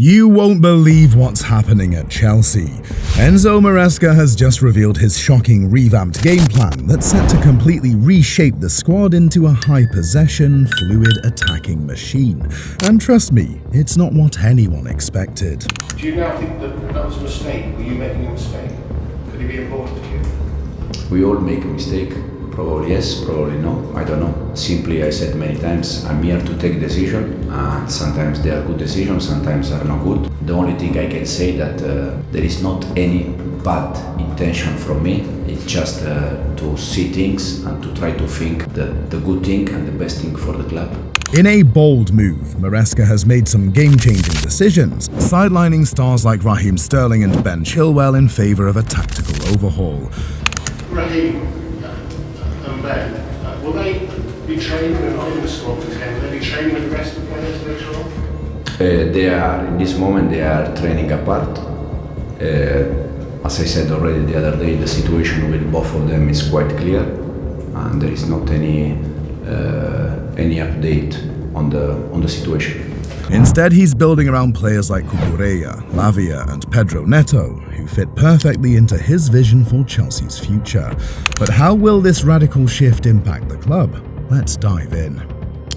You won't believe what's happening at Chelsea. Enzo Maresca has just revealed his shocking revamped game plan that's set to completely reshape the squad into a high-possession, fluid attacking machine. And trust me, it's not what anyone expected. Do you now think that was a mistake? Were you making a mistake? Could it be important to you? We all make a mistake. Probably yes, probably no, I don't know. Simply, I said many times, I'm here to take decisions, and sometimes they are good decisions, sometimes are not good. The only thing I can say that there is not any bad intention from me. It's just to see things and to try to think the good thing and the best thing for the club. In a bold move, Maresca has made some game-changing decisions, sidelining stars like Raheem and Ben Chilwell in favour of a tactical overhaul. Raheem and Ben, will they be training? They're not in the squad for 10. Will they be training with the rest of the players later on? They are, in this moment, they are training apart. As I said already the other day, the situation with both of them is quite clear, and there is not any update on the situation. Instead, he's building around players like Cucurella, Lavia and Pedro Neto, who fit perfectly into his vision for Chelsea's future. But how will this radical shift impact the club? Let's dive in.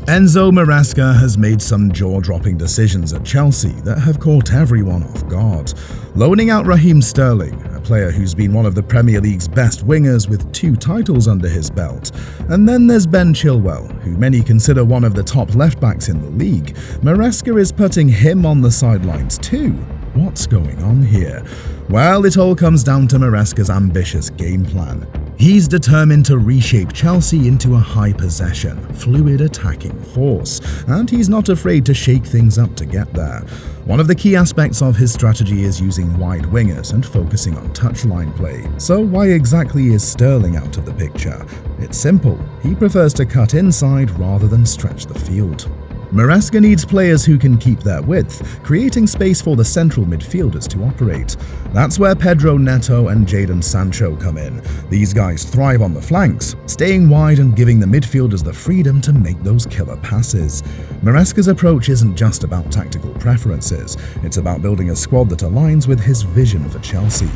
Enzo Maresca has made some jaw-dropping decisions at Chelsea that have caught everyone off guard. Loaning out Raheem, a player who's been one of the Premier League's best wingers with 2 titles under his belt. And then there's Ben Chilwell, who many consider one of the top left-backs in the league. Maresca is putting him on the sidelines too. What's going on here? Well, it all comes down to Maresca's ambitious game plan. He's determined to reshape Chelsea into a high-possession, fluid attacking force, and he's not afraid to shake things up to get there. One of the key aspects of his strategy is using wide wingers and focusing on touchline play. So why exactly is Sterling out of the picture? It's simple. He prefers to cut inside rather than stretch the field. Maresca needs players who can keep their width, creating space for the central midfielders to operate. That's where Pedro Neto and Jadon Sancho come in. These guys thrive on the flanks, staying wide and giving the midfielders the freedom to make those killer passes. Maresca's approach isn't just about tactical preferences, it's about building a squad that aligns with his vision for Chelsea.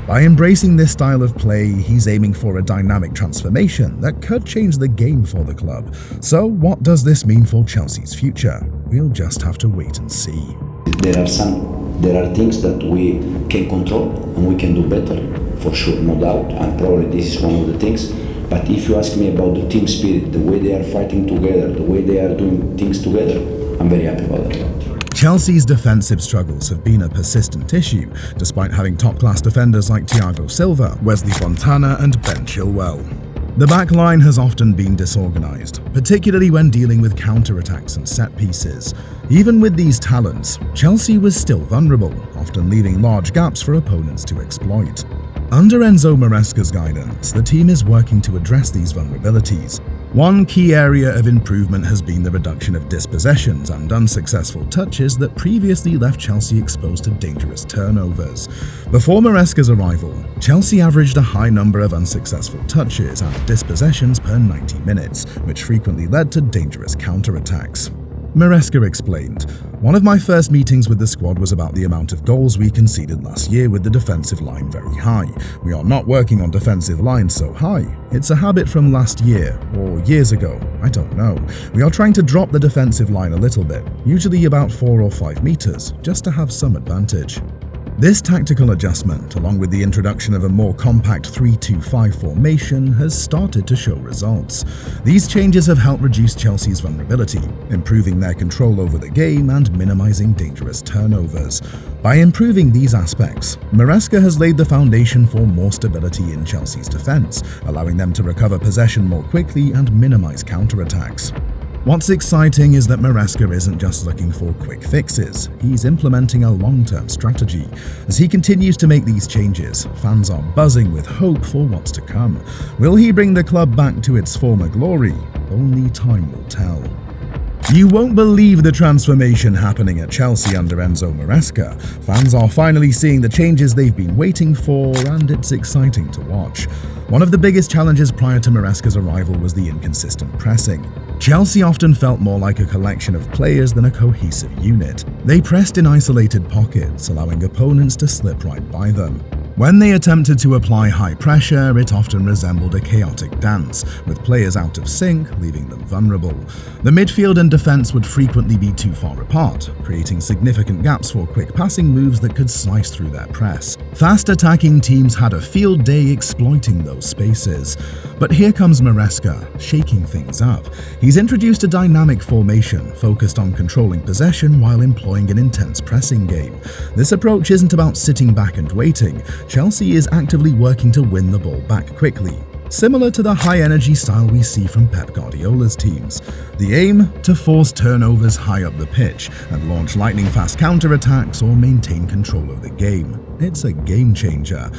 By embracing this style of play, he's aiming for a dynamic transformation that could change the game for the club. So what does this mean for Chelsea's future? We'll just have to wait and see. There are things that we can control and we can do better, for sure, no doubt, and probably this is one of the things. But if you ask me about the team spirit, the way they are fighting together, the way they are doing things together, I'm very happy about that. Chelsea's defensive struggles have been a persistent issue, despite having top-class defenders like Thiago Silva, Wesley Fontana and Ben Chilwell. The back line has often been disorganized, particularly when dealing with counter-attacks and set pieces. Even with these talents, Chelsea was still vulnerable, often leaving large gaps for opponents to exploit. Under Enzo Maresca's guidance, the team is working to address these vulnerabilities. One key area of improvement has been the reduction of dispossessions and unsuccessful touches that previously left Chelsea exposed to dangerous turnovers. Before Maresca's arrival, Chelsea averaged a high number of unsuccessful touches and dispossessions per 90 minutes, which frequently led to dangerous counterattacks. Maresca explained, "One of my first meetings with the squad was about the amount of goals we conceded last year with the defensive line very high. We are not working on defensive lines so high. It's a habit from last year, or years ago, I don't know. We are trying to drop the defensive line a little bit, usually about 4 or 5 meters, just to have some advantage." This tactical adjustment, along with the introduction of a more compact 3-2-5 formation, has started to show results. These changes have helped reduce Chelsea's vulnerability, improving their control over the game and minimizing dangerous turnovers. By improving these aspects, Maresca has laid the foundation for more stability in Chelsea's defense, allowing them to recover possession more quickly and minimize counterattacks. What's exciting is that Maresca isn't just looking for quick fixes, he's implementing a long-term strategy. As he continues to make these changes, fans are buzzing with hope for what's to come. Will he bring the club back to its former glory? Only time will tell. You won't believe the transformation happening at Chelsea under Enzo Maresca. Fans are finally seeing the changes they've been waiting for, and it's exciting to watch. One of the biggest challenges prior to Maresca's arrival was the inconsistent pressing. Chelsea often felt more like a collection of players than a cohesive unit. They pressed in isolated pockets, allowing opponents to slip right by them. When they attempted to apply high pressure, it often resembled a chaotic dance, with players out of sync, leaving them vulnerable. The midfield and defense would frequently be too far apart, creating significant gaps for quick passing moves that could slice through their press. Fast attacking teams had a field day exploiting those spaces. But here comes Maresca, shaking things up. He's introduced a dynamic formation, focused on controlling possession while employing an intense pressing game. This approach isn't about sitting back and waiting. Chelsea is actively working to win the ball back quickly, similar to the high-energy style we see from Pep Guardiola's teams. The aim? To force turnovers high up the pitch and launch lightning-fast counter-attacks or maintain control of the game. It's a game-changer.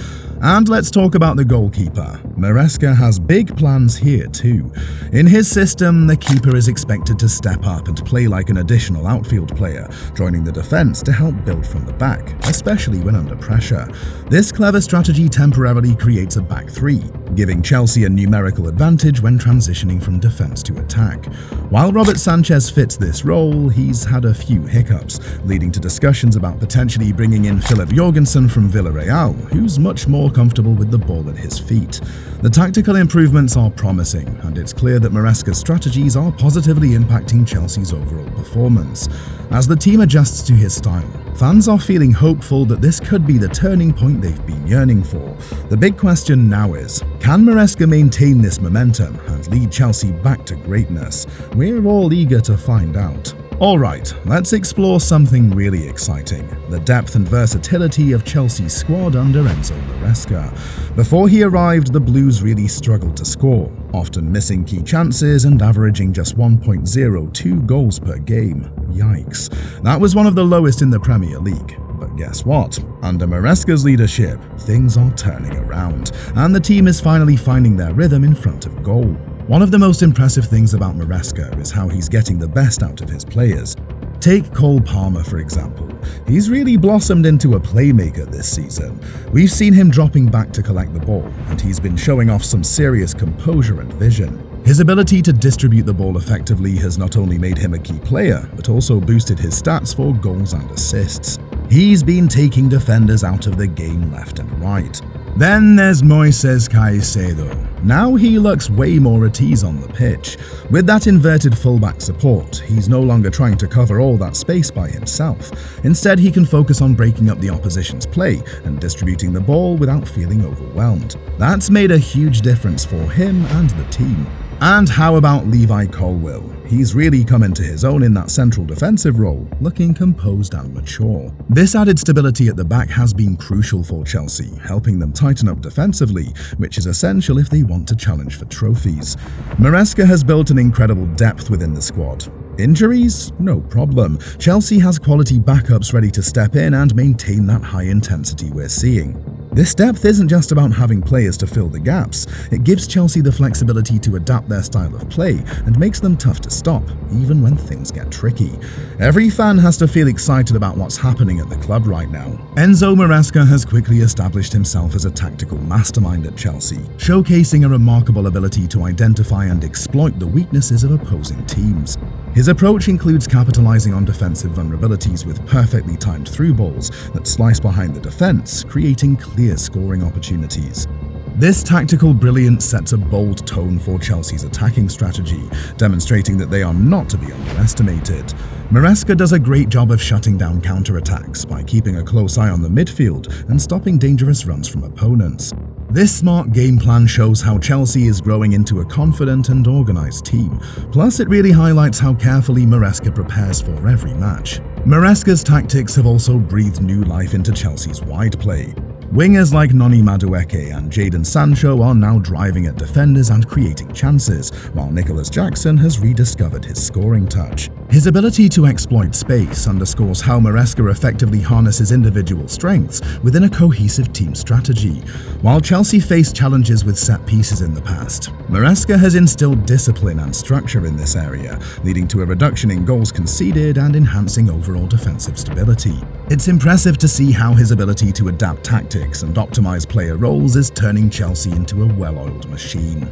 And let's talk about the goalkeeper. Maresca has big plans here too. In his system, the keeper is expected to step up and play like an additional outfield player, joining the defense to help build from the back, especially when under pressure. This clever strategy temporarily creates a back three, giving Chelsea a numerical advantage when transitioning from defense to attack. While Robert Sanchez fits this role, he's had a few hiccups, leading to discussions about potentially bringing in Philip Jorgensen from Villarreal, who's much more comfortable with the ball at his feet. The tactical improvements are promising, and it's clear that Maresca's strategies are positively impacting Chelsea's overall performance. As the team adjusts to his style, fans are feeling hopeful that this could be the turning point they've been yearning for. The big question now is, can Maresca maintain this momentum and lead Chelsea back to greatness? We're all eager to find out. Alright, let's explore something really exciting, the depth and versatility of Chelsea's squad under Enzo Maresca. Before he arrived, the Blues really struggled to score, often missing key chances and averaging just 1.02 goals per game. Yikes. That was one of the lowest in the Premier League. But guess what? Under Maresca's leadership, things are turning around, and the team is finally finding their rhythm in front of goal. One of the most impressive things about Maresca is how he's getting the best out of his players. Take Cole Palmer, for example. He's really blossomed into a playmaker this season. We've seen him dropping back to collect the ball, and he's been showing off some serious composure and vision. His ability to distribute the ball effectively has not only made him a key player, but also boosted his stats for goals and assists. He's been taking defenders out of the game left and right. Then there's Moises Caicedo. Now he looks way more at ease on the pitch. With that inverted fullback support, he's no longer trying to cover all that space by himself. Instead, he can focus on breaking up the opposition's play and distributing the ball without feeling overwhelmed. That's made a huge difference for him and the team. And how about Levi Colwill? He's really come into his own in that central defensive role, looking composed and mature. This added stability at the back has been crucial for Chelsea, helping them tighten up defensively, which is essential if they want to challenge for trophies. Maresca has built an incredible depth within the squad. Injuries? No problem. Chelsea has quality backups ready to step in and maintain that high intensity we're seeing. This depth isn't just about having players to fill the gaps, it gives Chelsea the flexibility to adapt their style of play and makes them tough to stop, even when things get tricky. Every fan has to feel excited about what's happening at the club right now. Enzo Maresca has quickly established himself as a tactical mastermind at Chelsea, showcasing a remarkable ability to identify and exploit the weaknesses of opposing teams. His approach includes capitalizing on defensive vulnerabilities with perfectly timed through balls that slice behind the defense, creating clear scoring opportunities. This tactical brilliance sets a bold tone for Chelsea's attacking strategy, demonstrating that they are not to be underestimated. Maresca does a great job of shutting down counterattacks by keeping a close eye on the midfield and stopping dangerous runs from opponents. This smart game plan shows how Chelsea is growing into a confident and organized team. Plus, it really highlights how carefully Maresca prepares for every match. Maresca's tactics have also breathed new life into Chelsea's wide play. Wingers like Noni Madueke and Jadon Sancho are now driving at defenders and creating chances, while Nicholas Jackson has rediscovered his scoring touch. His ability to exploit space underscores how Maresca effectively harnesses individual strengths within a cohesive team strategy. While Chelsea faced challenges with set pieces in the past, Maresca has instilled discipline and structure in this area, leading to a reduction in goals conceded and enhancing overall defensive stability. It's impressive to see how his ability to adapt tactics and optimize player roles is turning Chelsea into a well-oiled machine.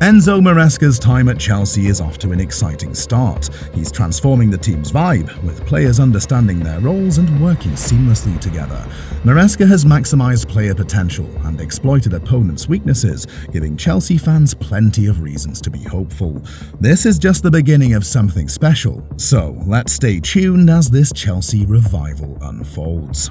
Enzo Maresca's time at Chelsea is off to an exciting start. He's transforming the team's vibe, with players understanding their roles and working seamlessly together. Maresca has maximized player potential and exploited opponents' weaknesses, giving Chelsea fans plenty of reasons to be hopeful. This is just the beginning of something special, so let's stay tuned as this Chelsea revival unfolds.